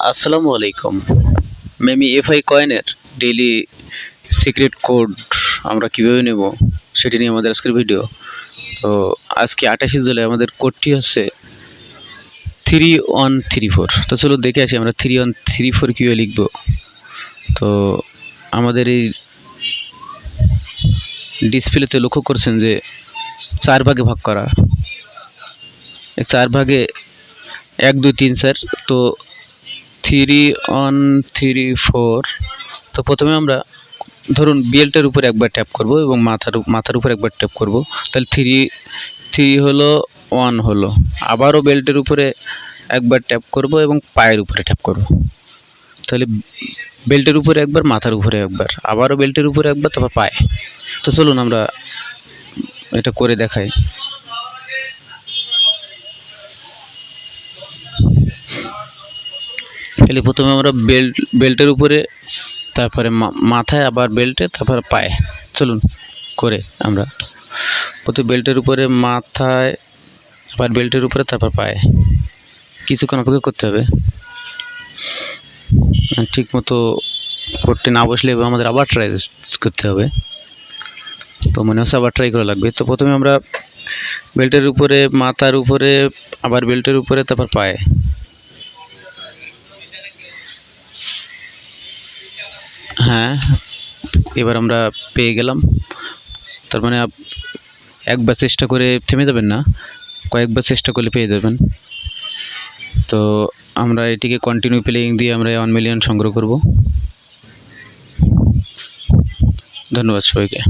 আসসালামু আলাইকুম। Mamy FI কয়েনের ডেইলি সিক্রেট কোড আমরা কিভাবে নেব সেটি নিয়ে আমাদের আজকের ভিডিও। তো আজকে 28 জুলাই আমাদের কোডটি হচ্ছে 3134। তো চলো দেখে আসি আমরা 3134 কিভাবে লিখব। তো আমাদের এই ডিসপ্লেতে লক্ষ্য করছেন যে 4 ভাগে ভাগ করা। এই 4 ভাগে 1 2 3 4। তো 3134। তো প্রথমে আমরা ধরুন বেল্টের উপর একবার ট্যাপ করব এবং মাথার উপর একবার ট্যাপ করব, তাহলে 3 হলো 1 হলো। আবারও বেল্টের উপরে একবার ট্যাপ করব এবং পায়ের উপরে ট্যাপ করব, তাহলে বেল্টের উপরে একবার, মাথার উপরে একবার, আবারও বেল্টের উপরে একবার, তারপর পায়ে। তো চলুন আমরা এটা করে দেখাই। তাহলে প্রথমে আমরা বেল্টের উপরে, তারপরে মাথায়, আবার বেল্টে, তারপর পায়ে। চলুন করে আমরা প্রথমে বেল্টের উপরে, মাথায়, আবার বেল্টের উপরে, তারপর পায়ে। কিছুক্ষণ অপেক্ষা করতে হবে। ঠিক মতো কোডটি না বসলে আমাদের আবার ট্রাই করতে হবে। তো মনে হচ্ছে আবার ট্রাই করা লাগবে। তো প্রথমে আমরা বেল্টের উপরে, মাথার উপরে, আবার বেল্টের উপরে, তারপর পায়ে। হ্যাঁ, এবার আমরা পেয়ে গেলাম। তার মানে একবার চেষ্টা করে থেমে যাবেন না, কয়েকবার চেষ্টা করলে পেয়ে যাবেন। তো আমরা এটিকে কন্টিনিউ প্লেয়িং দিয়ে আমরা 1 মিলিয়ন সংগ্রহ করব। ধন্যবাদ সবাইকে।